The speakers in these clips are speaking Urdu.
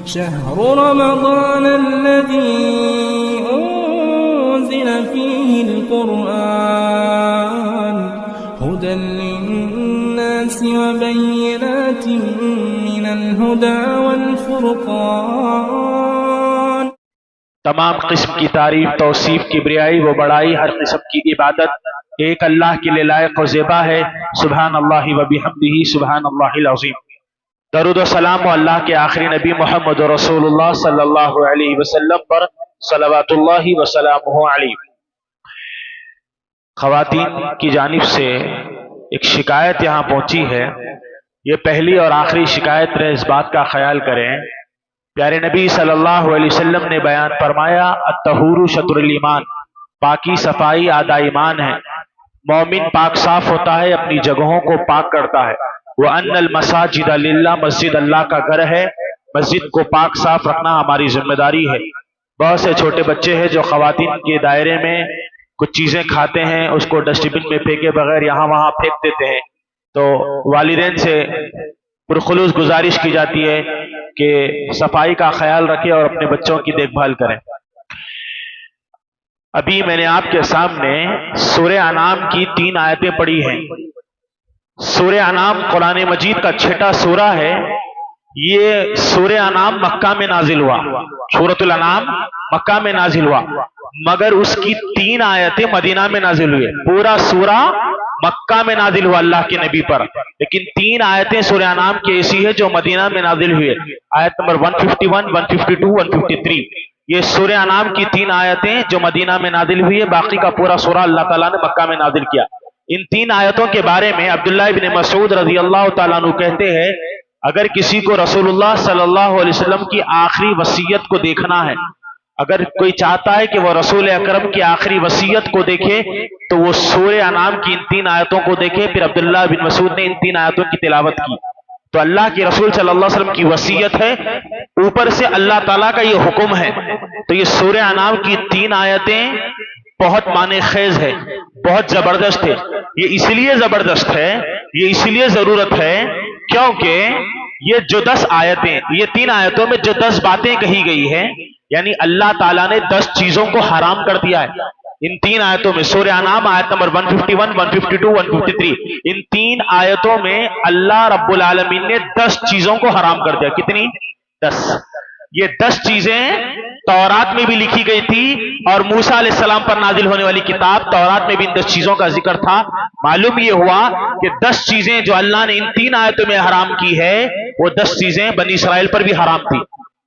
شهر رمضان الذي أنزل فيه القرآن هدى للناس وبينات من الهدى والفرقان. تمام قسم کی تعریف، توصیف، کبریائی و بڑائی، ہر قسم کی عبادت ایک اللہ کے لیے لائق و زیبا ہے. سبحان اللہ و بحمدہ، سبحان اللہ العظیم. درود و سلام و اللہ کے آخری نبی محمد رسول اللہ صلی اللہ علیہ وسلم پر صلوات اللہ وسلامہ علیہ. خواتین کی جانب سے ایک شکایت یہاں پہنچی ہے. یہ پہلی اور آخری شکایت ہے، اس بات کا خیال کریں. پیارے نبی صلی اللہ علیہ وسلم نے بیان فرمایا الطہور شطر الایمان، پاکی صفائی آدھا ایمان ہے. مومن پاک صاف ہوتا ہے، اپنی جگہوں کو پاک کرتا ہے. وَأَنَّ الْمَسَاجِدَ لِلَّهِ، مسجد اللہ کا گھر ہے، مسجد کو پاک صاف رکھنا ہماری ذمہ داری ہے. بہت سے چھوٹے بچے ہیں جو خواتین کے دائرے میں کچھ چیزیں کھاتے ہیں، اس کو ڈسٹ بن میں پھینکے بغیر یہاں وہاں پھینک دیتے ہیں. تو والدین سے پرخلوص گزارش کی جاتی ہے کہ صفائی کا خیال رکھیں اور اپنے بچوں کی دیکھ بھال کریں. ابھی میں نے آپ کے سامنے سورہ انعام کی 3 آیتیں پڑھی ہیں. سورہ انعام قرآن مجید کا 6واں سورہ ہے. یہ سورہ انعام مکہ میں نازل ہوا، سورۃ الانعام مکہ میں نازل ہوا، مگر اس کی 3 آیتیں مدینہ میں نازل ہوئے. پورا سورہ مکہ میں نازل ہوا اللہ کے نبی پر، لیکن 3 آیتیں سورہ انعام کی ایسی ہے جو مدینہ میں نازل ہوئے. آیت نمبر 151، 152، 153. یہ سورہ انعام کی 3 آیتیں جو مدینہ میں نازل ہوئی ہے، باقی کا پورا سورہ اللہ تعالیٰ نے مکہ میں نازل کیا. ان 3 آیتوں کے بارے میں عبداللہ ابن مسعود رضی اللہ تعالیٰ عنہ کہتے ہیں اگر کسی کو رسول اللہ صلی اللہ علیہ وسلم کی آخری وصیت کو دیکھنا ہے، اگر کوئی چاہتا ہے کہ وہ رسول اکرم کی آخری وصیت کو دیکھے تو وہ سورہ انعام کی ان 3 آیتوں کو دیکھے. پھر عبداللہ بن مسعود نے ان 3 آیتوں کی تلاوت کی. تو اللہ کے رسول صلی اللہ علیہ وسلم کی وصیت ہے، اوپر سے اللہ تعالیٰ کا یہ حکم ہے. تو یہ سورہ انعام کی 3 آیتیں بہت معنی خیز ہے، بہت زبردست ہے. یہ اس لیے زبردست ہے، یہ اس لیے ضرورت ہے کیونکہ یہ جو 10 آیتیں، یہ 3 آیتوں میں جو 10 باتیں کہی گئی ہیں، یعنی اللہ تعالیٰ نے 10 چیزوں کو حرام کر دیا ہے ان 3 آیتوں میں. سورہ انعام آیت نمبر 151، 152، 153. ان 3 آیتوں میں اللہ رب العالمین نے 10 چیزوں کو حرام کر دیا. کتنی؟ 10. یہ 10 چیزیں تورات میں بھی لکھی گئی تھی اور موسیٰ علیہ السلام پر نازل ہونے والی کتاب تورات میں بھی ان 10 چیزوں کا ذکر تھا. معلوم یہ ہوا کہ 10 چیزیں جو اللہ نے ان 3 آیتوں میں حرام کی ہے، وہ 10 چیزیں بنی اسرائیل پر بھی حرام تھی.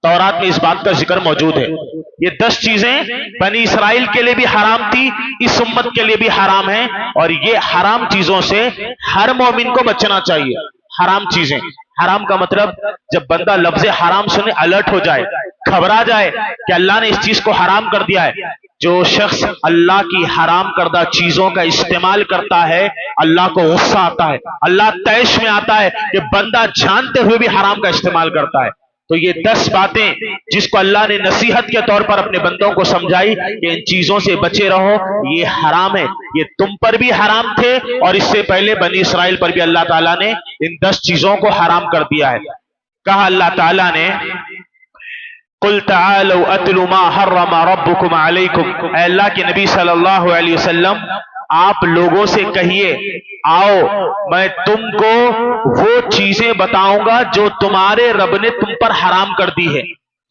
تورات میں اس بات کا ذکر موجود ہے. یہ 10 چیزیں بنی اسرائیل کے لیے بھی حرام تھی، اس امت کے لیے بھی حرام ہیں، اور یہ حرام چیزوں سے ہر مومن کو بچنا چاہیے. حرام چیزیں، حرام کا مطلب جب بندہ لفظ حرام سنے الرٹ ہو جائے، گھبرا جائے کہ اللہ نے اس چیز کو حرام کر دیا ہے. جو شخص اللہ کی حرام کردہ چیزوں کا استعمال کرتا ہے اللہ کو غصہ آتا ہے، اللہ طیش میں آتا ہے کہ بندہ جانتے ہوئے بھی حرام کا استعمال کرتا ہے. تو یہ 10 باتیں جس کو اللہ نے نصیحت کے طور پر اپنے بندوں کو سمجھائی کہ ان چیزوں سے بچے رہو، یہ حرام ہے، یہ تم پر بھی حرام تھے اور اس سے پہلے بنی اسرائیل پر بھی اللہ تعالیٰ نے ان 10 چیزوں کو حرام کر دیا ہے. کہا اللہ تعالیٰ نے قُلْ تَعَالَوْا أَتْلُ مَا حَرَّمَ رَبُّكُمْ عَلَيْكُمْ، اے اللہ کے نبی صلی اللہ علیہ وسلم آپ لوگوں سے کہیے آؤ میں تم کو وہ چیزیں بتاؤں گا جو تمہارے رب نے تم پر حرام کر دی ہے،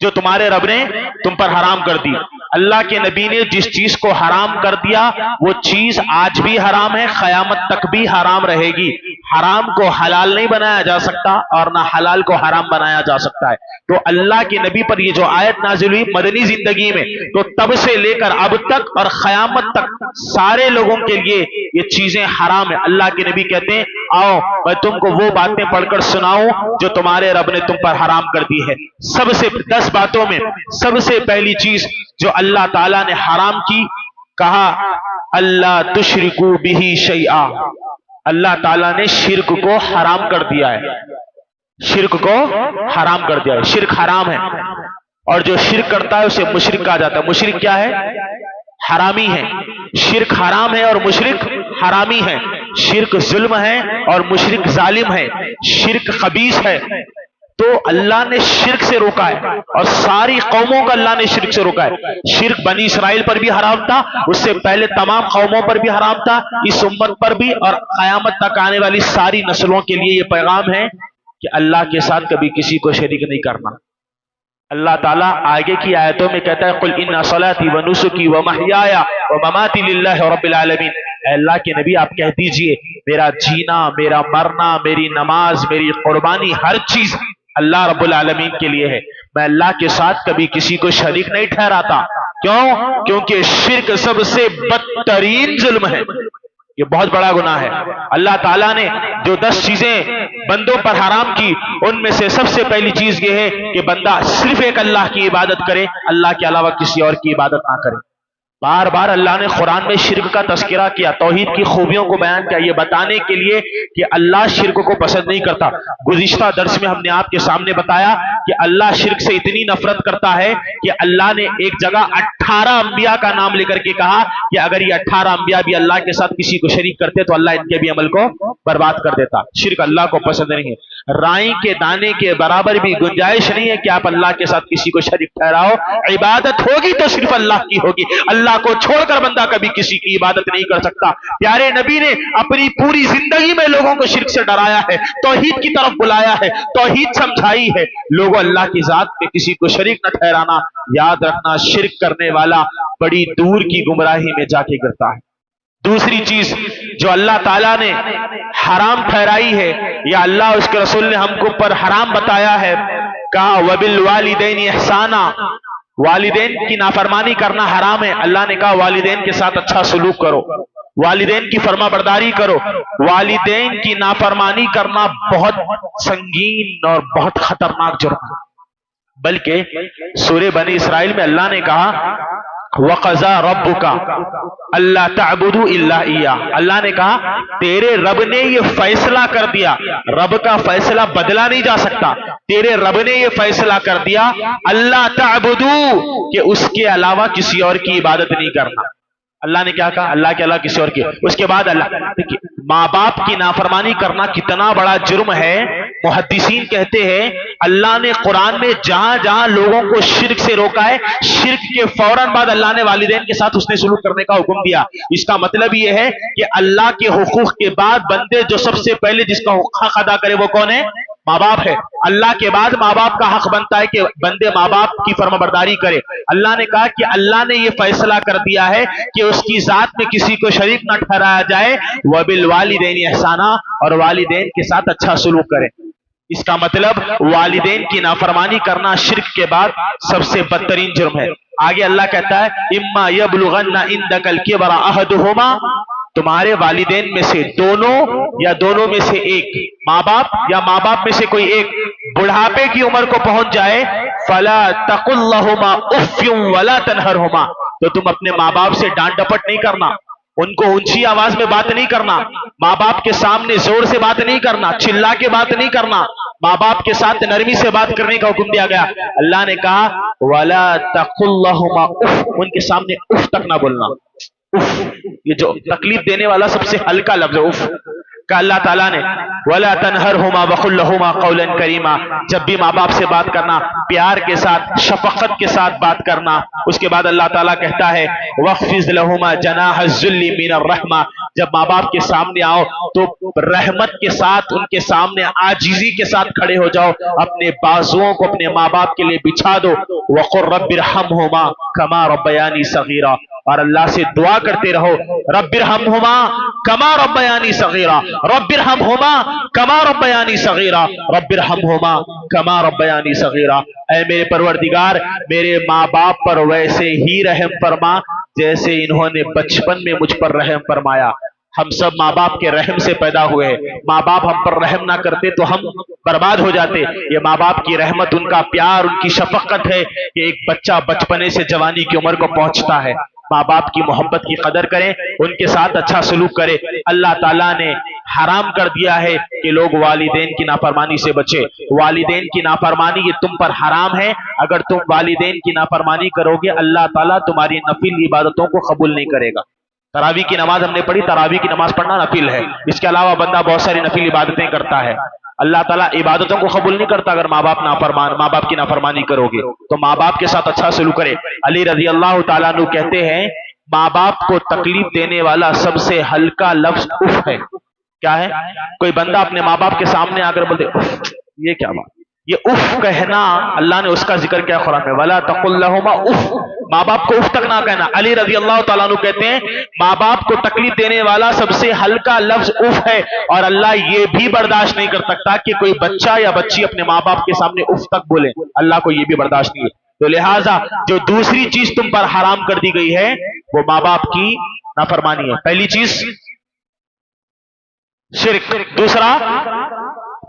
جو تمہارے رب نے تم پر حرام کر دی. اللہ کے نبی نے جس چیز کو حرام کر دیا وہ چیز آج بھی حرام ہے، قیامت تک بھی حرام رہے گی. حرام کو حلال نہیں بنایا جا سکتا اور نہ حلال کو حرام بنایا جا سکتا ہے. تو اللہ کے نبی پر یہ جو آیت نازل ہوئی مدنی زندگی میں، تو تب سے لے کر اب تک اور قیامت تک سارے لوگوں کے لیے یہ چیزیں حرام ہیں. اللہ کے نبی کہتے ہیں آؤ میں تم کو وہ باتیں پڑھ کر سناؤں جو تمہارے رب نے تم پر حرام کر دی ہے. سب سے 10 باتوں میں سب سے پہلی چیز جو اللہ تعالیٰ نے حرام کی، کہا اللہ تشرکو بہ شیئا، اللہ تعالیٰ نے شرک کو حرام کر دیا ہے. شرک کو حرام کر دیا ہے، شرک حرام ہے، اور جو شرک کرتا ہے اسے مشرک کہا جاتا ہے. مشرک کیا ہے؟ حرامی ہے. شرک حرام ہے اور مشرک حرامی ہے. شرک ظلم ہے اور مشرک ظالم ہے. شرک خبیث ہے تو اللہ نے شرک سے روکا ہے اور ساری قوموں کا اللہ نے شرک سے روکا ہے. شرک بنی اسرائیل پر بھی حرام تھا, اس سے پہلے تمام قوموں پر بھی حرام تھا, اس امت پر بھی, اور قیامت تک آنے والی ساری نسلوں کے لیے یہ پیغام ہے کہ اللہ کے ساتھ کبھی کسی کو شریک نہیں کرنا. اللہ تعالیٰ آگے کی آیتوں میں کہتا ہے قل ان صلاتی و نسکی و محیایا و مماتی للہ رب العالمین. اے اللہ کے نبی آپ کہہ دیجئے میرا جینا, میرا مرنا, میری نماز, میری قربانی, ہر چیز اللہ رب العالمین کے لیے ہے. میں اللہ کے ساتھ کبھی کسی کو شریک نہیں ٹھہراتا. کیوں؟ کیونکہ شرک سب سے بدترین ظلم ہے, یہ بہت بڑا گناہ ہے. اللہ تعالیٰ نے جو 10 چیزیں بندوں پر حرام کی, ان میں سے سب سے پہلی چیز یہ ہے کہ بندہ صرف ایک اللہ کی عبادت کرے, اللہ کے علاوہ کسی اور کی عبادت نہ کرے. بار بار اللہ نے قرآن میں شرک کا تذکرہ کیا, توحید کی خوبیوں کو بیان کیا, یہ بتانے کے لیے کہ اللہ شرک کو پسند نہیں کرتا. گزشتہ درس میں ہم نے آپ کے سامنے بتایا کہ اللہ شرک سے اتنی نفرت کرتا ہے کہ اللہ نے ایک جگہ 18 انبیاء کا نام لے کر کے کہا کہ اگر یہ 18 انبیاء بھی اللہ کے ساتھ کسی کو شریک کرتے تو اللہ ان کے بھی عمل کو برباد کر دیتا. شرک اللہ کو پسند نہیں ہے. رائی کے دانے کے برابر بھی گنجائش نہیں ہے کہ آپ اللہ کے ساتھ کسی کو شریک ٹھہراؤ. عبادت ہوگی تو صرف اللہ کی ہوگی, اللہ کو چھوڑ کر بندہ کبھی کسی کی عبادت نہیں کر سکتا. پیارے نبی نے اپنی پوری زندگی میں لوگوں کو شرک سے ڈرایا ہے, توحید کی طرف بلایا ہے, توحید سمجھائی ہے. لوگوں اللہ کی ذات میں کسی کو شریک نہ ٹھہرانا. یاد رکھنا شرک کرنے والا بڑی دور کی گمراہی میں جا کے گرتا ہے. دوسری چیز جو اللہ تعالیٰ نے حرام ٹھہرائی ہے یا اللہ اس کے رسول نے ہم کو پر حرام بتایا ہے, کہا وبالوالدین احسانا, والدین کی نافرمانی کرنا حرام ہے. اللہ نے کہا والدین کے ساتھ اچھا سلوک کرو, والدین کی فرما برداری کرو. والدین کی نافرمانی کرنا بہت سنگین اور بہت خطرناک جرم ہے. بلکہ سورہ بنی اسرائیل میں اللہ نے کہا وَقَضَى رَبُّكَ أَلَّا تَعْبُدُوا إِلَّا إِيَّاهُ, اللہ نے کہا تیرے رب نے یہ فیصلہ کر دیا. رب کا فیصلہ بدلا نہیں جا سکتا. تیرے رب نے یہ فیصلہ کر دیا اللہ تعبدو, کہ اس کے علاوہ کسی اور کی عبادت نہیں کرنا. اللہ نے کیا کہا؟ اللہ کے علاوہ کسی اور کی. اس کے بعد اللہ ماں باپ کی نافرمانی کرنا کتنا بڑا جرم ہے. محدثین کہتے ہیں اللہ نے قرآن میں جہاں جہاں لوگوں کو شرک سے روکا ہے, شرک کے فوراً بعد اللہ نے والدین کے ساتھ حسن سلوک کرنے کا حکم دیا. اس کا مطلب یہ ہے کہ اللہ کے حقوق کے بعد بندے جو سب سے پہلے جس کا حق ادا کرے وہ کون ہے؟ ماں باپ ہے. اللہ کے بعد ماں باپ کا حق بنتا ہے کہ بندے ماں باپ کی فرما برداری کرے. اللہ نے کہا کہ اللہ نے یہ فیصلہ کر دیا ہے کہ اس کی ذات میں کسی کو شریک نہ ٹھہرایا جائے. وبالوالدین احسانا, اور والدین کے ساتھ اچھا سلوک کرے. اس کا مطلب والدین کی نافرمانی کرنا شرک کے بعد سب سے بدترین جرم ہے. آگے اللہ کہتا ہے اما یبلغن عندک الکبر احدہما, تمہارے والدین میں سے دونوں یا دونوں میں سے ایک, ماں باپ یا ماں باپ میں سے کوئی ایک بڑھاپے کی عمر کو پہنچ جائے, فلا تقل لہما اف ولا تنہرہما, تو تم اپنے ماں باپ سے ڈانٹ ڈپٹ نہیں کرنا, ان کو اونچی آواز میں بات نہیں کرنا, ماں باپ کے سامنے زور سے بات نہیں کرنا, چلا کے بات نہیں کرنا, ماں باپ کے ساتھ نرمی سے بات کرنے کا حکم دیا گیا. اللہ نے کہا ولا تقل لہما اف, ان کے سامنے اف تک نہ بولنا. اف یہ جو تکلیف دینے والا سب سے ہلکا لفظ ہے اف کا. اللہ تعالیٰ نے ولا تنہرہما وقل لہما قولا کریما, جب بھی ماں باپ سے بات کرنا پیار کے ساتھ شفقت کے ساتھ بات کرنا. اس کے بعد اللہ تعالیٰ کہتا ہے وخفض لہما جناح الذل من الرحمہ, جب ماں باپ کے سامنے آؤ تو رحمت کے ساتھ ان کے سامنے عاجزی کے ساتھ کھڑے ہو جاؤ, اپنے بازوؤں کو اپنے ماں باپ کے لیے بچھا دو. وقل رب ارحمہما کما ربیانی صغیرا, اور اللہ سے دعا کرتے رہو رب ارحمہما کما ربیانی صغیرا, رب ارحمہما کما ربیانی صغیرا, رب ارحمہما کما ربیانی صغیرا. اے میرے پروردگار میرے ماں باپ پر ویسے ہی رحم فرما جیسے انہوں نے بچپن میں مجھ پر رحم فرمایا. ہم سب ماں باپ کے رحم سے پیدا ہوئے ہیں. ماں باپ ہم پر رحم نہ کرتے تو ہم برباد ہو جاتے. یہ ماں باپ کی رحمت, ان کا پیار, ان کی شفقت ہے کہ ایک بچہ بچپنے سے جوانی کی عمر کو پہنچتا ہے. ماں باپ کی محبت کی قدر کریں, ان کے ساتھ اچھا سلوک کریں. اللہ تعالیٰ نے حرام کر دیا ہے کہ لوگ والدین کی نافرمانی سے بچے. والدین کی نافرمانی یہ تم پر حرام ہے. اگر تم والدین کی نافرمانی کرو گے اللہ تعالیٰ تمہاری نفل عبادتوں کو قبول نہیں کرے گا. تراویح کی نماز ہم نے پڑھی, تراویح کی نماز پڑھنا نفل ہے. اس کے علاوہ بندہ بہت ساری نفل عبادتیں کرتا ہے. اللہ تعالیٰ عبادتوں کو قبول نہیں کرتا اگر ماں باپ کی نافرمانی کرو گے تو ماں باپ کے ساتھ اچھا سلوک کرے. علی رضی اللہ تعالیٰ عنہ کہتے ہیں ماں باپ کو تکلیف دینے والا سب سے ہلکا لفظ اف ہے. کیا ہے؟ کوئی بندہ اپنے ماں باپ کے سامنے آ کر بولتے اف، یہ کیا بات؟ یہ اف کہنا اللہ نے اس کا ذکر کیا قرآن میں، وَلَا تَقُلْ لَهُمَا اف، ماں باپ کو اف تک نہ کہنا. علی رضی اللہ تعالیٰ عنہ کہتے ہیں ماں باپ کو تکلیف دینے والا سب سے ہلکا لفظ اف ہے، اور اللہ یہ بھی برداشت نہیں کر سکتا کہ کوئی بچہ یا بچی اپنے ماں باپ کے سامنے اف تک بولے. اللہ کو یہ بھی برداشت نہیں ہے. تو لہٰذا جو دوسری چیز تم پر حرام کر دی گئی ہے وہ ماں باپ کی نافرمانی ہے. پہلی چیز شرک، دوسرا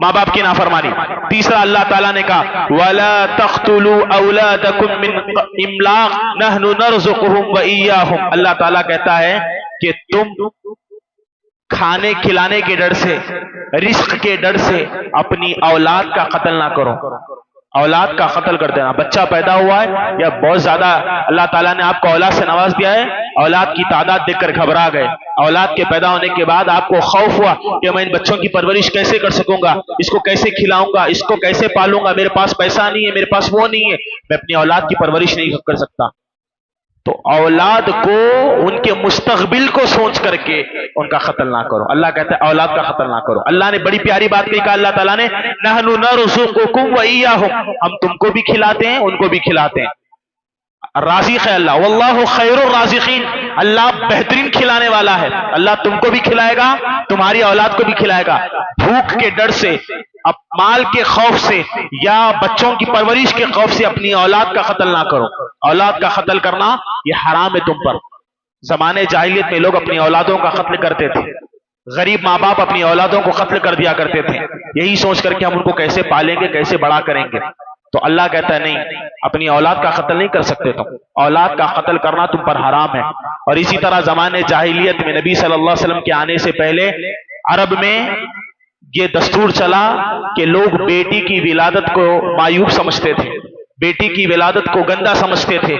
ماں باپ کی نافرمانی، تیسرا اللہ تعالیٰ نے کہا وَلَا تَقْتُلُوا أَوْلَادَكُمْ مِنْ إِمْلَاقٍ نَحْنُ نَرْزُقُهُمْ وَإِيَّاهُمْ. اللہ تعالیٰ کہتا ہے کہ تم کھانے کھلانے کے ڈر سے، رزق کے ڈر سے اپنی اولاد کا قتل نہ کرو. اولاد کا قتل کر دینا، بچہ پیدا ہوا ہے یا بہت زیادہ اللہ تعالیٰ نے آپ کو اولاد سے نواز دیا ہے، اولاد کی تعداد دیکھ کر گھبرا گئے، اولاد کے پیدا ہونے کے بعد آپ کو خوف ہوا کہ میں ان بچوں کی پرورش کیسے کر سکوں گا، اس کو کیسے کھلاؤں گا، اس کو کیسے پالوں گا، میرے پاس پیسہ نہیں ہے، میرے پاس وہ نہیں ہے، میں اپنی اولاد کی پرورش نہیں کر سکتا. تو اولاد کو ان کے مستقبل کو سوچ کر کے ان کا قتل نہ کرو. اللہ کہتا ہے اولاد کا قتل نہ کرو. اللہ نے بڑی پیاری بات کہی، کہا اللہ تعالیٰ نے نحن نرزقکم وإیاہم، ہم تم کو بھی کھلاتے ہیں ان کو بھی کھلاتے ہیں. رازق ہے اللہ، واللہ خیر الرازقین، اللہ بہترین کھلانے والا ہے. اللہ تم کو بھی کھلائے گا، تمہاری اولاد کو بھی کھلائے گا. بھوک کے ڈر سے، اب مال کے خوف سے یا بچوں کی پرورش کے خوف سے اپنی اولاد کا قتل نہ کرو. اولاد کا قتل کرنا یہ حرام ہے تم پر. زمانے جاہلیت میں لوگ اپنی اولادوں کا قتل کرتے تھے. غریب ماں باپ اپنی اولادوں کو قتل کر دیا کرتے تھے، یہی سوچ کر کے ہم ان کو کیسے پالیں گے، کیسے بڑا کریں گے. تو اللہ کہتا ہے نہیں، اپنی اولاد کا قتل نہیں کر سکتے تم، اولاد کا قتل کرنا تم پر حرام ہے. اور اسی طرح زمانے جاہلیت میں نبی صلی اللہ علیہ وسلم کے آنے سے پہلے عرب میں یہ دستور چلا کہ لوگ بیٹی کی ولادت کو معیوب سمجھتے تھے، بیٹی کی ولادت کو گندا سمجھتے تھے،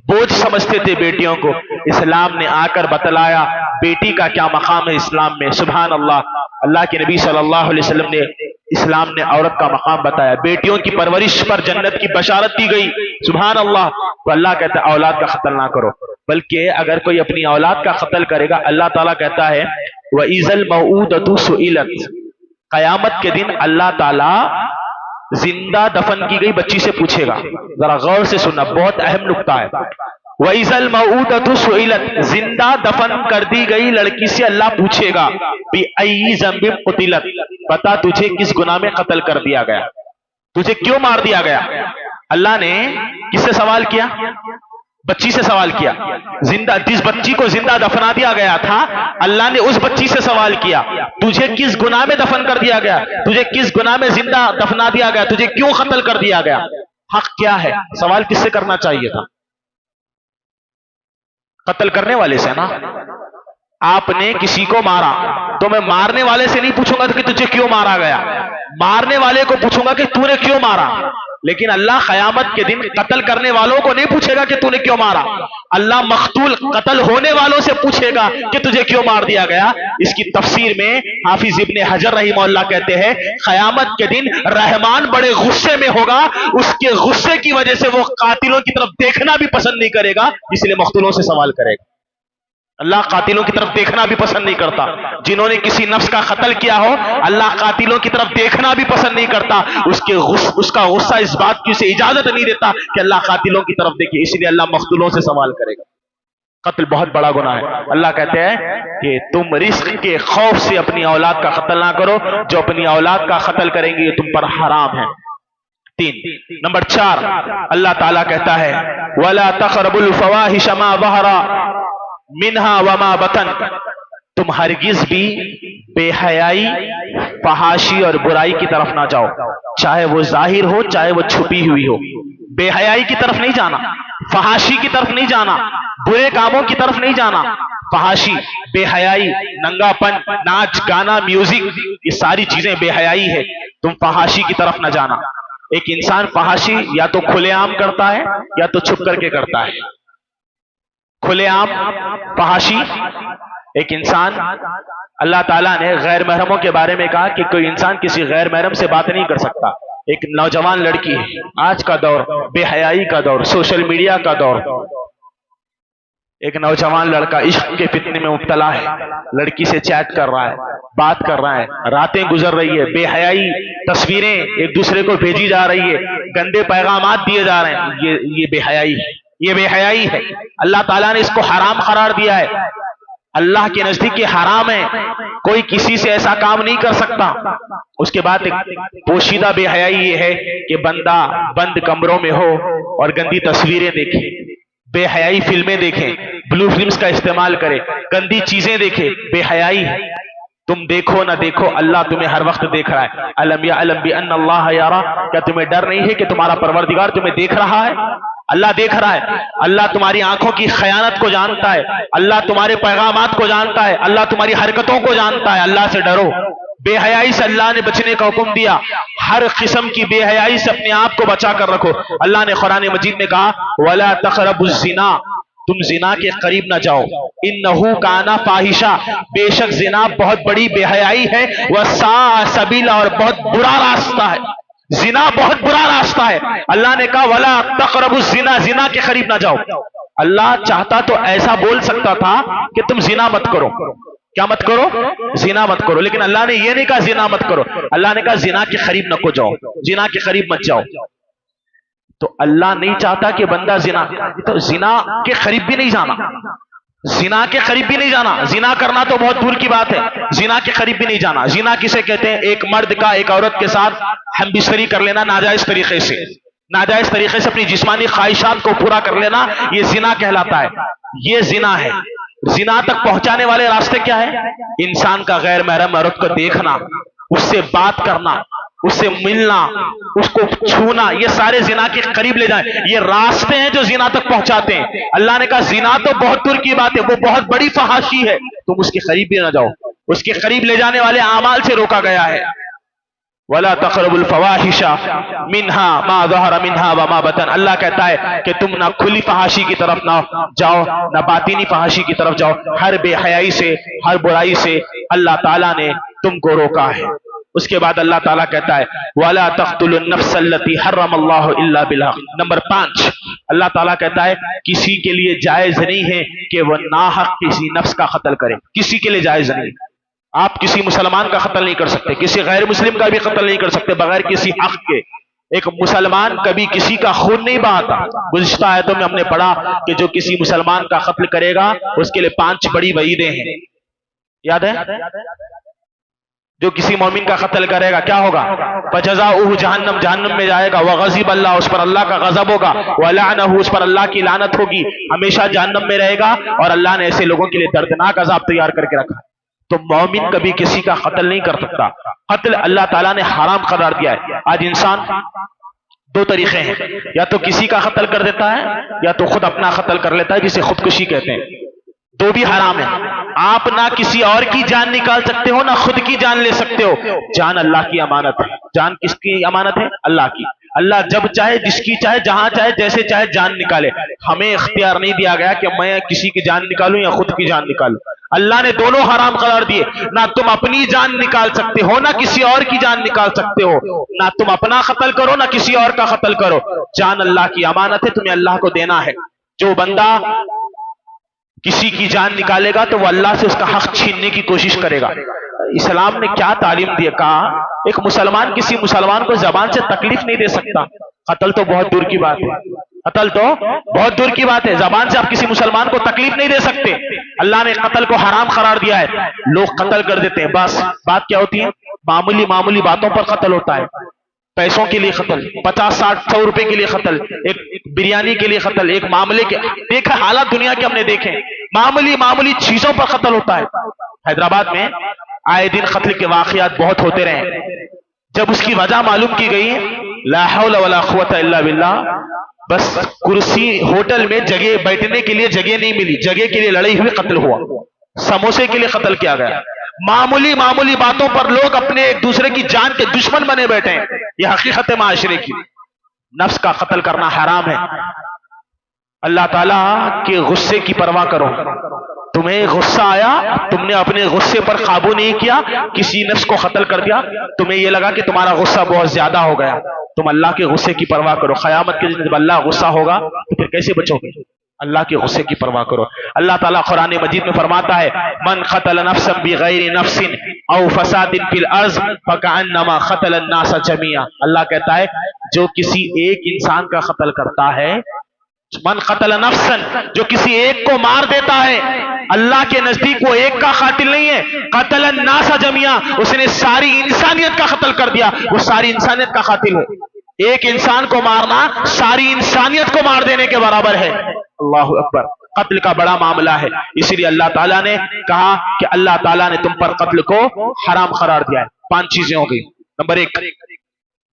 بوجھ سمجھتے تھے بیٹیوں کو. اسلام نے آ کر بتلایا بیٹی کا کیا مقام ہے اسلام میں. سبحان اللہ، اللہ کے نبی صلی اللہ علیہ وسلم نے، اسلام نے عورت کا مقام بتایا، بیٹیوں کی پرورش پر جنت کی بشارت دی گئی. سبحان اللہ. تو اللہ کہتا ہے اولاد کا قتل نہ کرو، بلکہ اگر کوئی اپنی اولاد کا قتل کرے گا، اللہ تعالیٰ کہتا ہے وَإِذَا الْمَوْءُودَةُ سُئِلَتْ، قیامت کے دن اللہ تعالیٰ زندہ دفن کی گئی بچی سے پوچھے گا. ذرا غور سے سننا، بہت اہم نکتہ ہے. وَإِذَا الْمَوْءُودَةُ سُئِلَتْ، زندہ دفن کر دی گئی لڑکی سے اللہ پوچھے گا بِأَيِّ ذَنبٍ قُتِلَتْ، بتا تجھے کس گناہ میں قتل کر دیا گیا، تجھے کیوں مار دیا گیا. اللہ نے کس سے سوال کیا؟ بچی سے سوال کیا. زندہ جس بچی کو زندہ دفنا دیا گیا تھا، اللہ نے اس بچی سے سوال کیا تجھے کس گناہ میں دفن کر دیا گیا، تجھے کس گناہ میں زندہ دفنا دیا گیا، تجھے کیوں قتل کر دیا گیا، حق کیا ہے. سوال کس سے کرنا چاہیے تھا؟ قتل کرنے والے سے نا. آپ نے کسی کو مارا تو میں مارنے والے سے نہیں پوچھوں گا کہ تجھے کیوں مارا گیا، مارنے والے کو پوچھوں گا کہ تو نے کیوں مارا. لیکن اللہ قیامت کے دن قتل کرنے والوں کو نہیں پوچھے گا کہ تو نے کیوں مارا، اللہ مقتول قتل ہونے والوں سے پوچھے گا کہ تجھے کیوں مار دیا گیا. اس کی تفسیر میں حافظ ابن حجر رحمہ اللہ کہتے ہیں قیامت کے دن رحمان بڑے غصے میں ہوگا، اس کے غصے کی وجہ سے وہ قاتلوں کی طرف دیکھنا بھی پسند نہیں کرے گا، اس لیے مقتولوں سے سوال کرے گا. اللہ قاتلوں کی طرف دیکھنا بھی پسند نہیں کرتا. جنہوں نے کسی نفس کا قتل کیا ہو، اللہ قاتلوں کی طرف دیکھنا بھی پسند نہیں کرتا. اس کا غصہ اس بات کی اسے اجازت نہیں دیتا کہ اللہ قاتلوں کی طرف دیکھے، اس لیے اللہ مقتولوں سے سوال کرے گا. قتل بہت بڑا گناہ ہے. اللہ کہتے ہیں کہ تم رزق کے خوف سے اپنی اولاد کا قتل نہ کرو، جو اپنی اولاد کا قتل کریں گے یہ تم پر حرام ہے. 3 نمبر 4 اللہ تعالیٰ کہتا ہے وَلَا تَقْرَبُوا الْفَوَاحِشَ مَا ظَهَرَ منہا وما بطن، تم ہرگز بھی بے حیائی، فحاشی اور برائی کی طرف نہ جاؤ، چاہے وہ ظاہر ہو چاہے وہ چھپی ہوئی ہو. بے حیائی کی طرف نہیں جانا، فحاشی کی طرف نہیں جانا، برے کاموں کی طرف نہیں جانا. فحاشی، بے حیائی، ننگا پن، ناچ گانا، میوزک، یہ ساری چیزیں بے حیائی ہے. تم فحاشی کی طرف نہ جانا. ایک انسان فحاشی یا تو کھلے عام کرتا ہے یا تو چھپ کر کے کرتا ہے. کھلے عام فحاشی، ایک انسان اللہ تعالیٰ نے غیر محرموں کے بارے میں کہا کہ کوئی انسان کسی غیر محرم سے بات نہیں کر سکتا. ایک نوجوان لڑکی ہے، آج کا دور بے حیائی کا دور، سوشل میڈیا کا دور. ایک نوجوان لڑکا عشق کے فتنے میں مبتلا ہے، لڑکی سے چیٹ کر رہا ہے، بات کر رہا ہے، راتیں گزر رہی ہے، بے حیائی تصویریں ایک دوسرے کو بھیجی جا رہی ہے، گندے پیغامات دیے جا رہے ہیں. یہ بے حیائی ہے، یہ بے حیائی ہے. اللہ تعالیٰ نے اس کو حرام قرار دیا ہے. اللہ کے نزدیک یہ حرام ہے، کوئی کسی سے ایسا کام نہیں کر سکتا. اس کے بعد ایک پوشیدہ بے حیائی یہ ہے کہ بندہ بند کمروں میں ہو اور گندی تصویریں دیکھے، بے حیائی فلمیں دیکھیں، بلو فلمز کا استعمال کرے، گندی چیزیں دیکھے. بے حیائی ہے. تم دیکھو نہ دیکھو، اللہ تمہیں ہر وقت دیکھ رہا ہے. الم یعلم بان اللہ یرا، کیا تمہیں ڈر نہیں ہے کہ تمہارا پروردگار تمہیں دیکھ رہا ہے؟ اللہ دیکھ رہا ہے. اللہ تمہاری آنکھوں کی خیانت کو جانتا ہے، اللہ تمہارے پیغامات کو جانتا ہے، اللہ تمہاری حرکتوں کو جانتا ہے. اللہ سے ڈرو. بے حیائی سے اللہ نے بچنے کا حکم دیا. ہر قسم کی بے حیائی سے اپنے آپ کو بچا کر رکھو. اللہ نے قرآن مجید میں کہا وَلَا تَقْرَبُوا الزِّنَا، تم زنا کے قریب نہ جاؤ. اِنَّهُ كَانَ فَاحِشًا، بے شک زنا بہت بڑی بے حیائی ہے. وَسَاءَ سَبِيلًا، اور بہت برا راستہ ہے. زنا بہت برا راستہ ہے. اللہ نے کہا وَلَا تَقْرَبُوا الزِّنَا، زنا کے قریب نہ جاؤ. اللہ چاہتا تو ایسا بول سکتا تھا کہ تم زنا مت کرو. کیا مت کرو؟ زنا مت کرو. لیکن اللہ نے یہ نہیں کہا زنا مت کرو، اللہ نے کہا زنا کے قریب نہ کو جاؤ، زنا کے قریب مت جاؤ. تو اللہ نہیں چاہتا کہ بندہ تو زنا کے قریب بھی نہیں جانا، زنا کے قریب بھی نہیں جانا. زنا کرنا تو بہت دور کی بات ہے، زنا کے قریب بھی نہیں جانا. زنا کسے کہتے ہیں؟ ایک مرد کا ایک عورت کے ساتھ ہم بستری کر لینا ناجائز طریقے سے، ناجائز طریقے سے اپنی جسمانی خواہشات کو پورا کر لینا، یہ زنا کہلاتا ہے. یہ زنا ہے. زنا تک پہنچانے والے راستے کیا ہے؟ انسان کا غیر محرم عورت کو دیکھنا، اس سے بات کرنا، اس سے ملنا، اس کو چھونا، یہ سارے زنا کے قریب لے جائیں. یہ راستے ہیں جو زنا تک پہنچاتے ہیں. اللہ نے کہا زنا تو بہت دور کی بات ہے، وہ بہت بڑی فحاشی ہے، تم اس کے قریب بھی نہ جاؤ. اس کے قریب لے جانے والے اعمال سے روکا گیا ہے. وَلَا تَقْرَبُوا الْفَوَاحِشَ مِنْهَا مَا ظَهَرَ مِنْهَا وَمَا بَطَنَ. اللہ کہتا ہے کہ تم نہ کھلی فحاشی کی طرف نہ جاؤ، نہ باطنی فحاشی کی طرف جاؤ. ہر بے حیائی سے، ہر برائی سے اللہ تعالیٰ نے تم کو روکا ہے. اس کے بعد اللہ تعالیٰ کہتا ہے وَلَا تَقْتُلُوا النَّفْسَ الَّتِي حَرَّمَ اللَّهُ إِلَّا بِالْحَقِّ. نمبر 5، اللہ تعالیٰ کہتا ہے کسی کے لیے جائز نہیں ہے کہ وہ ناحق کسی نفس کا قتل کرے. کسی کے لیے جائز نہیں. آپ کسی مسلمان کا قتل نہیں کر سکتے، کسی غیر مسلم کا بھی قتل نہیں کر سکتے بغیر کسی حق کے. ایک مسلمان کبھی کسی کا خون نہیں بہاتا. گزشتہ آیتوں میں ہم نے پڑھا کہ جو کسی مسلمان کا قتل کرے گا اس کے لیے 5 بڑی وعیدیں ہیں. یاد ہے؟ جو کسی مومن کا قتل کرے گا کیا ہوگا؟ فَجَزَاؤُهُ جہنم، جہنم میں جائے گا. وَغَضِبَ اللَّهُ، اس پر اللہ کا غضب ہوگا. وَلَعْنَهُ، اس پر اللہ کی لعنت ہوگی، ہمیشہ جہنم میں رہے گا. اور اللہ نے ایسے لوگوں کے لیے دردناک عذاب تیار کر کے رکھا. تو مومن کبھی کسی کا قتل نہیں کر سکتا. قتل اللہ تعالیٰ نے حرام قرار دیا ہے. آج انسان 2 طریقے ہیں، یا تو کسی کا قتل کر دیتا ہے یا تو خود اپنا قتل کر لیتا ہے، جسے خودکشی کہتے ہیں. 2 بھی حرام ہے. آپ نہ کسی اور کی جان نکال سکتے ہو، نہ خود کی جان لے سکتے ہو. جان اللہ کی امانت ہے. جان کس کی امانت ہے؟ اللہ کی. اللہ جب چاہے، جس کی چاہے، جہاں چاہے، جیسے چاہے جان نکالے. ہمیں اختیار نہیں دیا گیا کہ میں کسی کی جان نکالوں یا خود کی جان نکالوں. اللہ نے دونوں حرام قرار دیے. نہ تم اپنی جان نکال سکتے ہو، نہ کسی اور کی جان نکال سکتے ہو. نہ تم اپنا قتل کرو، نہ کسی اور کا قتل کرو. جان اللہ کی امانت ہے، تمہیں اللہ کو دینا ہے. جو بندہ کسی کی جان نکالے گا تو وہ اللہ سے اس کا حق چھیننے کی کوشش کرے گا. اسلام نے کیا تعلیم دی؟ کہا ایک مسلمان کسی مسلمان کو زبان سے تکلیف نہیں دے سکتا. قتل تو بہت دور کی بات ہے، قتل تو بہت دور کی بات ہے. زبان سے آپ کسی مسلمان کو تکلیف نہیں دے سکتے. اللہ نے قتل کو حرام قرار دیا ہے. لوگ قتل کر دیتے ہیں، بس بات کیا ہوتی ہے؟ معمولی باتوں پر قتل ہوتا ہے. پیسوں کے لیے قتل، 50-60-100 روپے کے لیے قتل، ایک بریانی کے لیے قتل، ایک معاملے کے. دیکھا حالات دنیا کے ہم نے دیکھے، معمولی چیزوں پر قتل ہوتا ہے. حیدرآباد میں آئے دن قتل کے واقعات بہت ہوتے رہے. جب اس کی وجہ معلوم کی گئی، لا حول ولا قوت الا باللہ، بس کرسی ہوٹل میں جگہ بیٹھنے کے لیے جگہ نہیں ملی، جگہ کے لیے لڑائی ہوئی، قتل ہوا. سموسے کے لیے قتل کیا گیا. معمولی باتوں پر لوگ اپنے ایک دوسرے کی جان کے دشمن بنے بیٹھے ہیں. یہ حقیقت معاشرے کی. نفس کا قتل کرنا حرام ہے. اللہ تعالیٰ کے غصے کی پرواہ کرو. تمہیں غصہ آیا، تم نے اپنے غصے پر قابو نہیں کیا، کسی نفس کو قتل کر دیا، تمہیں یہ لگا کہ تمہارا غصہ بہت زیادہ ہو گیا، تم اللہ کے غصے کی پرواہ کرو. قیامت کے دن جب اللہ غصہ ہوگا تو پھر کیسے بچو گے؟ اللہ کے غصے کی پرواہ کرو. اللہ تعالیٰ قرآن مجید میں فرماتا ہے من قتل نفسا بغیر نفس او فساد فی الارض فکأنما قتل الناس جميعا. اللہ کہتا ہے جو کسی ایک انسان کا قتل کرتا ہے، من قتل نفسا، جو کسی ایک کو مار دیتا ہے، اللہ کے نزدیک وہ ایک کا قاتل نہیں ہے، قتل الناس جميعا، اس نے ساری انسانیت کا قتل کر دیا، وہ ساری انسانیت کا قاتل ہے. ایک انسان کو مارنا ساری انسانیت کو مار دینے کے برابر ہے. اللہ اکبر. قتل کا بڑا معاملہ ہے، اسی لیے اللہ تعالیٰ نے کہا کہ اللہ تعالیٰ نے تم پر قتل کو حرام قرار دیا ہے. 5 چیزیں ہو گئی. نمبر 1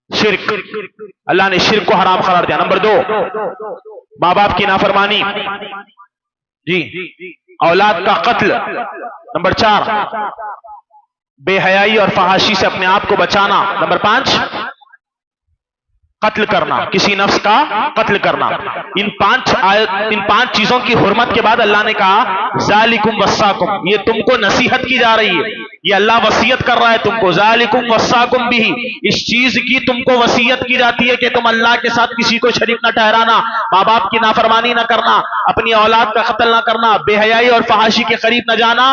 شرک، اللہ نے شرک کو حرام قرار دیا. نمبر 2 ماں باپ کی نافرمانی، جی اولاد کا قتل. نمبر 4 بے حیائی اور فحاشی سے اپنے آپ کو بچانا. نمبر 5 قتل کرنا، کسی نفس کا قتل کرنا. ان 5 چیزوں کی حرمت کے بعد اللہ نے کہا ذالکم وصاکم، یہ تم کو نصیحت کی جا رہی ہے، یہ اللہ وصیت کر رہا ہے تم کو. ذالکم وصاکم بھی، اس چیز کی تم کو وصیت کی جاتی ہے کہ تم اللہ کے ساتھ کسی کو شریک نہ ٹھہرانا، ماں باپ کی نافرمانی نہ کرنا، اپنی اولاد کا قتل نہ کرنا، بے حیائی اور فحاشی کے قریب نہ جانا،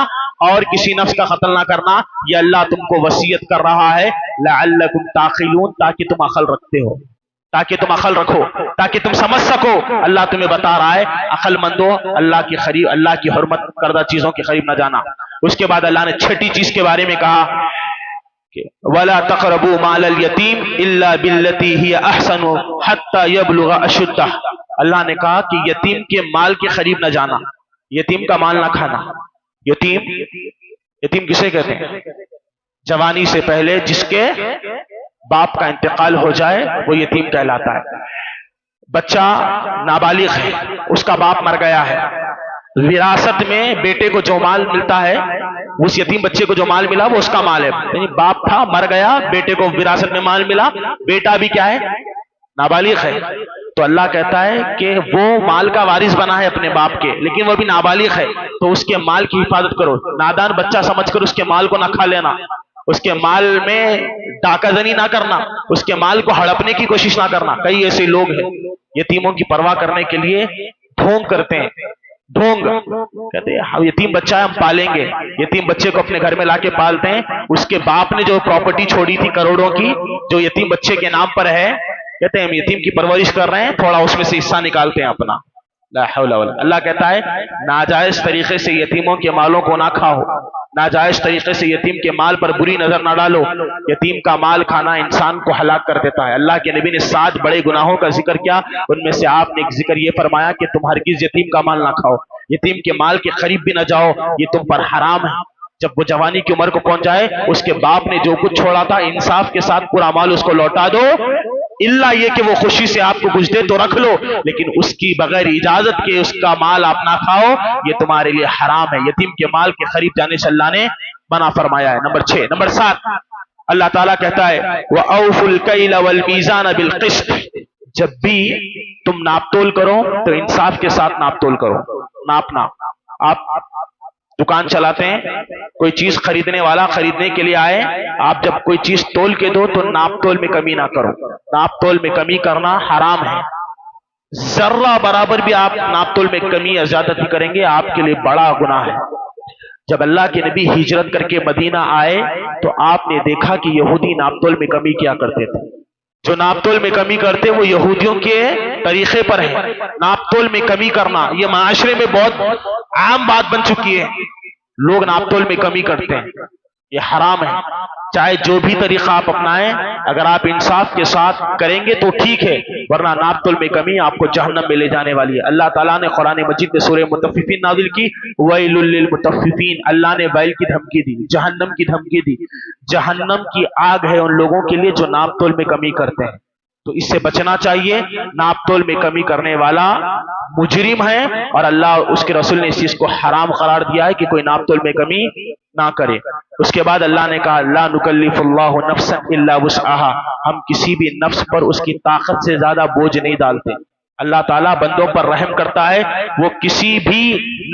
اور کسی نفس کا قتل نہ کرنا. یہ اللہ تم کو وصیت کر رہا ہے لعلکم تعقلون، تاکہ تم عقل رکھتے ہو، تاکہ تم عقل رکھو، تاکہ تم سمجھ سکو. اللہ تمہیں بتا رہا ہے عقل مندو اللہ کی حرمت کردہ چیزوں کے قریب نہ جانا. اس کے بعد اللہ نے 6ٹی چیز کے بارے میں کہا کہ وَلَا تَقْرَبُوا مَالَ الْيَتِيمِ إِلَّا بِالَّتِي هِيَ أَحْسَنُ حَتَّى يَبْلُغَ أَشُدَّهُ. اللہ نے کہا کہ یتیم کے مال کے قریب نہ جانا، یتیم کا مال نہ کھانا. یتیم کسے کہتے ہیں؟ جوانی سے پہلے جس کے باپ کا انتقال ہو جائے وہ یتیم کہلاتا ہے. بچہ نابالغ ہے، اس کا باپ مر گیا ہے، وراثت میں بیٹے کو جو مال ملتا ہے، اس یتیم بچے کو جو مال ملا وہ اس کا مال ہے. یعنی باپ تھا، مر گیا، بیٹے کو وراثت میں مال ملا، بیٹا بھی کیا ہے؟ نابالغ ہے. تو اللہ کہتا ہے کہ وہ مال کا وارث بنا ہے اپنے باپ کے، لیکن وہ بھی نابالغ ہے، تو اس کے مال کی حفاظت کرو. نادان بچہ سمجھ کر اس کے مال کو نہ کھا لینا، اس کے مال میں ڈاکہ زنی نہ کرنا، اس کے مال کو ہڑپنے کی کوشش نہ کرنا. کئی ایسے لوگ ہیں یتیموں کی پرواہ کرنے کے لیے ڈھونگ کرتے ہیں. ڈھونگ کہتے ہیں یتیم بچہ ہے ہم پالیں گے، یتیم بچے کو اپنے گھر میں لا کے پالتے ہیں. اس کے باپ نے جو پراپرٹی چھوڑی تھی کروڑوں کی، جو یتیم بچے کے نام پر ہے، کہتے ہیں ہم یتیم کی پرورش کر رہے ہیں، تھوڑا اس میں سے حصہ نکالتے ہیں اپنا. لا حول ولا. اللہ کہتا ہے ناجائز طریقے سے یتیموں کے مالوں کو نہ کھاؤ، ناجائز طریقے سے یتیم کے مال پر بری نظر نہ ڈالو. یتیم کا مال کھانا انسان کو ہلاک کر دیتا ہے. اللہ کے نبی نے 7 بڑے گناہوں کا ذکر کیا، ان میں سے آپ نے ایک ذکر یہ فرمایا کہ تم ہرگز یتیم کا مال نہ کھاؤ، یتیم کے مال کے قریب بھی نہ جاؤ، یہ تم پر حرام ہے. جب وہ جوانی کی عمر کو پہنچ جائے، اس کے باپ نے جو کچھ چھوڑا تھا انصاف کے ساتھ پورا مال اس کو لوٹا دو، اللہ یہ کہ وہ خوشی سے آپ کو کچھ دے تو رکھ لو، لیکن اس کی بغیر اجازت کے اس کا مال آپ نہ کھاؤ، یہ تمہارے لیے حرام ہے. یتیم کے مال کے قریب جانے سے اللہ نے منع فرمایا ہے. نمبر 6. نمبر 7 اللہ تعالیٰ کہتا ہے وَأَوْفُوا الْكَيْلَ وَالْمِيزَانَ بِالْقِسْطِ، جب بھی تم ناپ تول کرو تو انصاف کے ساتھ ناپ تول کرو. ناپنا، آپ دکان چلاتے ہیں، کوئی چیز خریدنے والا خریدنے کے لیے آئے، آپ جب کوئی چیز تول کے دو تو ناپ تول میں کمی نہ کرو. ناپ تول میں کمی کرنا حرام ہے. ذرہ برابر بھی آپ ناپ تول میں کمی یا زیادتی کریں گے آپ کے لیے بڑا گناہ ہے. جب اللہ کے نبی ہجرت کر کے مدینہ آئے تو آپ نے دیکھا کہ یہودی ناپ تول میں کمی کیا کرتے تھے. جو ناپ تول میں کمی کرتے وہ یہودیوں کے طریقے پر ہے. ناپ تول میں کمی کرنا یہ معاشرے میں بہت عام بات بن چکی ہے. لوگ ناپ تول میں کمی کرتے ہیں، یہ حرام ہے. چاہے جو بھی طریقہ آپ اپنائیں، اگر آپ انصاف کے ساتھ کریں گے تو ٹھیک ہے، ورنہ ناپ تول میں کمی آپ کو جہنم میں لے جانے والی ہے. اللہ تعالیٰ نے قرآن مجید میں سورہ مطففین نازل کی، ویل للمطففین، اللہ نے ویل کی دھمکی دی، جہنم کی دھمکی دی. جہنم کی آگ ہے ان لوگوں کے لیے جو ناپ تول میں کمی کرتے ہیں. تو اس سے بچنا چاہیے. ناپ تول میں کمی کرنے والا مجرم ہے، اور اللہ اس کے رسول نے اس چیز کو حرام قرار دیا ہے کہ کوئی ناپ تول میں کمی نہ کرے. اس کے بعد اللہ نے کہا لا نکلف اللہ نفسا الا وسعها، ہم کسی بھی نفس پر اس کی طاقت سے زیادہ بوجھ نہیں ڈالتے. اللہ تعالیٰ بندوں پر رحم کرتا ہے، وہ کسی بھی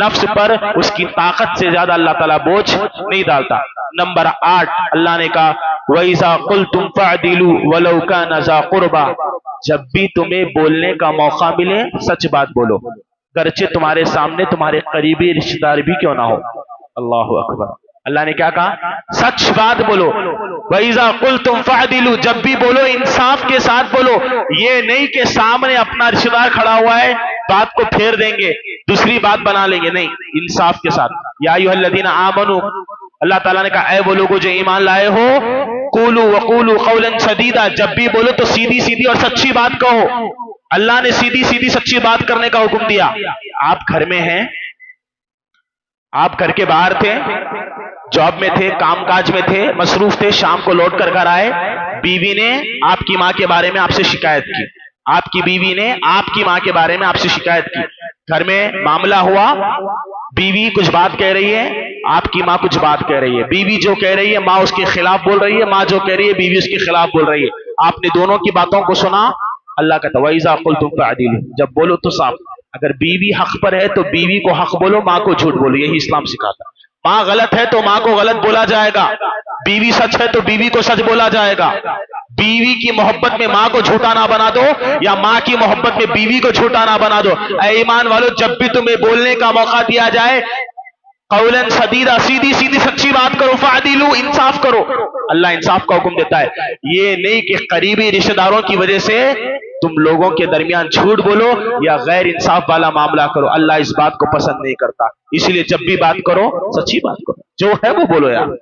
نفس پر اس کی طاقت سے زیادہ اللہ تعالیٰ بوجھ نہیں ڈالتا۔ نمبر 8 اللہ نے کہا وَإِذَا قُلْتُمْ فَعْدِلُوا وَلَوْ كَانَ ذَا قُرْبَى، جب بھی تمہیں بولنے کا موقع ملے سچ بات بولو، گرچہ تمہارے سامنے تمہارے قریبی رشتہ دار بھی کیوں نہ ہو۔ اللہ اکبر، اللہ نے کیا کہا؟ سچ بات بولو۔ وَإِذَا قُلْتُمْ فَعْدِلُوا، جب بھی بولو انصاف کے ساتھ بولو، یہ نہیں کہ سامنے اپنا رشتہ دار کھڑا ہوا ہے بات کو پھیر دیں گے دوسری بات بنا لیں گے، نہیں، انصاف کے ساتھ۔ یا ایھا الذین آمنوا، اللہ تعالیٰ نے کہا اے وہ لوگوں جو ایمان لائے ہو، قولوا وقولوا قولا سدیدا، جب بھی بولو تو سیدھی سیدھی اور سچی بات کہو۔ اللہ نے سیدھی سیدھی سچی بات کرنے کا حکم دیا۔ آپ گھر میں ہیں، آپ گھر کے باہر تھے، جاب میں تھے، کام کاج میں تھے، مصروف تھے، شام کو لوٹ کر گھر آئے، بیوی نے آپ کی ماں کے بارے میں آپ سے شکایت کی، آپ کی بیوی نے آپ کی ماں کے بارے میں آپ سے شکایت کی، گھر میں معاملہ ہوا، بیوی کچھ بات کہہ رہی ہے، آپ کی ماں کچھ بات کہہ رہی ہے، بیوی جو کہہ رہی ہے ماں اس کے خلاف بول رہی ہے، ماں جو کہہ رہی ہے بیوی اس کے خلاف بول رہی ہے، آپ نے دونوں کی باتوں کو سنا، اللہ کہتا ہے وَإِذَا قُلْتُمْ فَعْدِلُوا، جب بولو تو صاف، اگر بیوی حق پر ہے تو بیوی کو حق بولو، ماں کو جھوٹ بولو، یہی اسلام سکھاتا ہے۔ ماں غلط ہے تو ماں کو غلط بولا جائے گا، بیوی سچ ہے تو بیوی کو سچ بولا جائے گا۔ بیوی کی محبت میں ماں کو جھوٹا نہ بنا دو، یا ماں کی محبت میں بیوی کو جھوٹا نہ بنا دو۔ اے ایمان والو، جب بھی تمہیں بولنے کا موقع دیا جائے قولا سدیدا، سیدھی سیدھی سچی بات کرو، فعدلوا، انصاف کرو۔ اللہ انصاف کا حکم دیتا ہے، یہ نہیں کہ قریبی رشتہ داروں کی وجہ سے تم لوگوں کے درمیان جھوٹ بولو یا غیر انصاف والا معاملہ کرو، اللہ اس بات کو پسند نہیں کرتا۔ اس لیے جب بھی بات کرو سچی بات کرو، جو ہے وہ بولو یار۔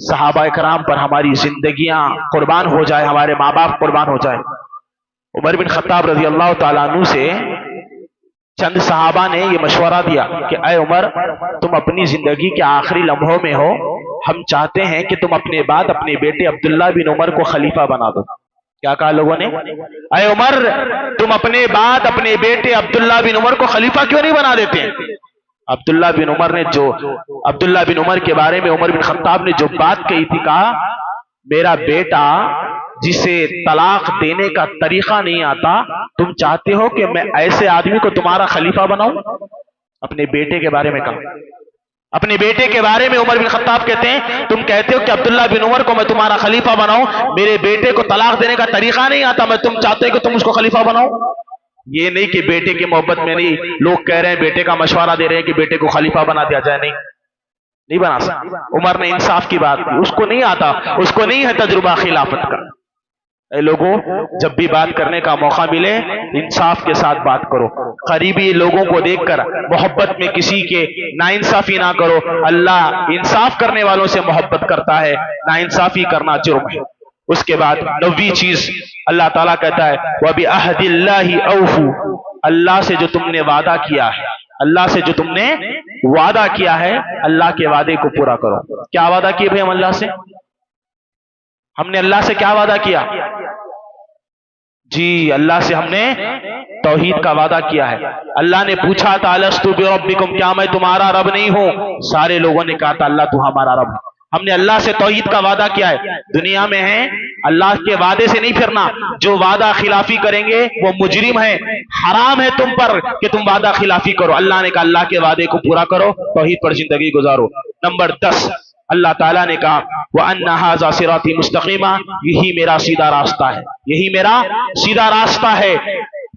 صحابہ کرام پر ہماری زندگیاں قربان ہو جائے، ہمارے ماں باپ قربان ہو جائے۔ عمر بن خطاب رضی اللہ تعالیٰ عنہ سے چند صحابہ نے یہ مشورہ دیا کہ اے عمر، تم اپنی زندگی کے آخری لمحوں میں ہو، ہم چاہتے ہیں کہ تم اپنے بعد اپنے بیٹے عبداللہ بن عمر کو خلیفہ بنا دو۔ کیا کہا لوگوں نے؟ اے عمر، تم اپنے بعد اپنے بیٹے عبداللہ بن عمر کو خلیفہ کیوں نہیں بنا دیتے؟ عبداللہ بن عمر کے بارے میں عمر بن خطاب نے جو بات کہی تھی، کہا میرا بیٹا جسے طلاق دینے کا طریقہ نہیں آتا، تم چاہتے ہو کہ میں ایسے آدمی کو تمہارا خلیفہ بناؤں؟ اپنے بیٹے کے بارے میں کہا، اپنے بیٹے کے بارے میں عمر بن خطاب کہتے ہیں تم کہتے ہو کہ عبداللہ بن عمر کو میں تمہارا خلیفہ بناؤں، میرے بیٹے کو طلاق دینے کا طریقہ نہیں آتا، میں تم چاہتے ہو کہ تم اس کو خلیفہ بناؤ؟ یہ نہیں کہ بیٹے کی محبت میں نہیں، لوگ کہہ رہے ہیں بیٹے کا مشورہ دے رہے ہیں کہ بیٹے کو خلیفہ بنا دیا جائے، نہیں بنا سکتا۔ عمر نے انصاف کی بات کی، اس کو نہیں آتا، اس کو نہیں ہے تجربہ خلافت کا۔ اے لوگوں، جب بھی بات کرنے کا موقع ملے انصاف کے ساتھ بات کرو، قریبی لوگوں کو دیکھ کر محبت میں کسی کے ناانصافی نہ کرو، اللہ انصاف کرنے والوں سے محبت کرتا ہے، ناانصافی کرنا جرم ہے۔ اس کے بعد 9ویں چیز اللہ تعالیٰ کہتا ہے وَبِعَهْدِ اللَّهِ أَوْفُوا، اللہ سے جو تم نے وعدہ کیا ہے، اللہ سے جو تم نے وعدہ کیا ہے، اللہ کے وعدے کو پورا کرو۔ کیا وعدہ کیے بھائی ہم اللہ سے؟ ہم نے اللہ سے کیا وعدہ کیا؟ جی، اللہ سے ہم نے توحید کا وعدہ کیا ہے۔ اللہ نے پوچھا تھا الستو بربکم، کیا میں تمہارا رب نہیں ہوں؟ سارے لوگوں نے کہا تھا اللہ تو ہمارا رب ہے۔ ہم نے اللہ سے توحید کا وعدہ کیا ہے۔ دنیا میں ہیں، اللہ کے وعدے سے نہیں پھرنا، جو وعدہ خلافی کریں گے وہ مجرم ہے، حرام ہے تم پر کہ تم وعدہ خلافی کرو۔ اللہ نے کہا اللہ کے وعدے کو پورا کرو، توحید پر زندگی گزارو۔ نمبر 10 اللہ تعالیٰ نے کہا وَأَنَّ هَذَا صِرَاطِي مُسْتَقِيمًا، یہی میرا سیدھا راستہ ہے، یہی میرا سیدھا راستہ ہے،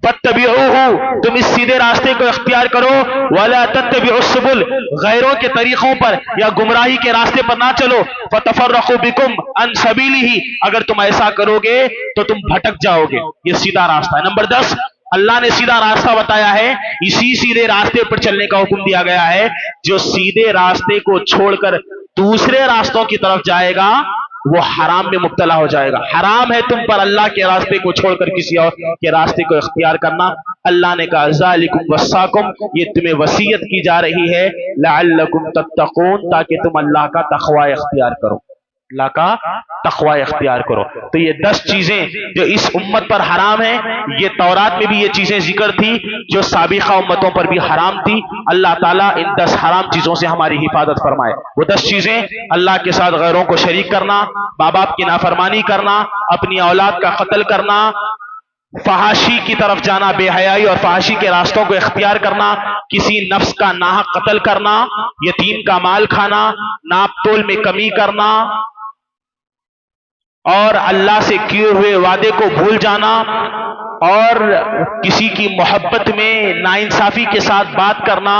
فَاتَّبِعُوهُ، تم اس سیدھے راستے کو اختیار کرو، وَلَا تَتَّبِعُوا السُّبُلَ، غیروں کے طریقوں پر یا گمراہی کے راستے پر نہ چلو، فَتَفَرَّقُوا بِكُمْ عَنْ سَبِيلِهِ، اگر تم ایسا کرو گے تو تم بھٹک جاؤ گے۔ یہ سیدھا راستہ ہے۔ نمبر 10 اللہ نے سیدھا راستہ بتایا ہے، اسی سیدھے راستے پر چلنے کا حکم دیا گیا ہے۔ جو سیدھے راستے کو چھوڑ کر دوسرے راستوں کی طرف جائے گا وہ حرام میں مبتلا ہو جائے گا۔ حرام ہے تم پر اللہ کے راستے کو چھوڑ کر کسی اور کے راستے کو اختیار کرنا۔ اللہ نے کہا ذالکم وصاکم، یہ تمہیں وصیت کی جا رہی ہے، لعلکم تتقون، تاکہ تم اللہ کا تقوی اختیار کرو، اللہ کا تقوی اختیار کرو۔ تو یہ 10 چیزیں جو اس امت پر حرام ہیں، یہ تورات میں بھی یہ چیزیں ذکر تھی جو سابقہ امتوں پر بھی حرام تھی۔ اللہ تعالیٰ ان 10 حرام چیزوں سے ہماری حفاظت فرمائے۔ وہ 10 چیزیں اللہ کے ساتھ غیروں کو شریک کرنا، ماں باپ کی نافرمانی کرنا، اپنی اولاد کا قتل کرنا، فحاشی کی طرف جانا، بے حیائی اور فحاشی کے راستوں کو اختیار کرنا، کسی نفس کا ناحق قتل کرنا، یتیم کا مال کھانا، ناپ تول میں کمی کرنا، اور اللہ سے کیے ہوئے وعدے کو بھول جانا، اور کسی کی محبت میں ناانصافی کے ساتھ بات کرنا،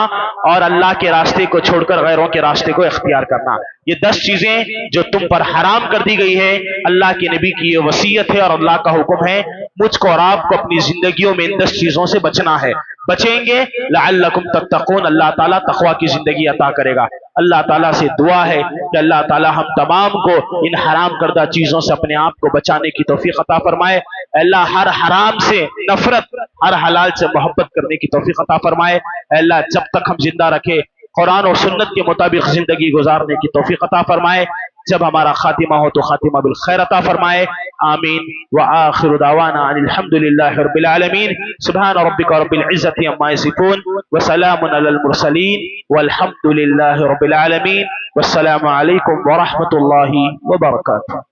اور اللہ کے راستے کو چھوڑ کر غیروں کے راستے کو اختیار کرنا۔ یہ 10 چیزیں جو تم پر حرام کر دی گئی ہے، اللہ کے نبی کی یہ وصیت ہے اور اللہ کا حکم ہے۔ مجھ کو اور آپ کو اپنی زندگیوں میں ان 10 چیزوں سے بچنا ہے۔ بچیں گے لعلکم تتقون، اللہ تعالیٰ تقوی کی زندگی عطا کرے گا۔ اللہ تعالیٰ سے دعا ہے کہ اللہ تعالیٰ ہم تمام کو ان حرام کردہ چیزوں سے اپنے آپ کو بچانے کی توفیق عطا فرمائے۔ اللہ ہر حرام سے نفرت، ہر حلال سے محبت کرنے کی توفیق عطا فرمائے۔ اللہ جب تک ہم زندہ رکھے قرآن و سنت کے مطابق زندگی گزارنے کی توفیق عطا فرمائے۔ جب ہمارا خاتمہ ہو تو خاتمہ بالخیر عطا فرمائے۔ آمین۔ وآخر دعوانا ان الحمد للہ رب العالمین۔ سبحان ربک رب العزت عما یصفون وسلام علی المرسلین والحمد للہ رب العالمین۔ والسلام علیکم ورحمۃ اللہ وبرکاتہ۔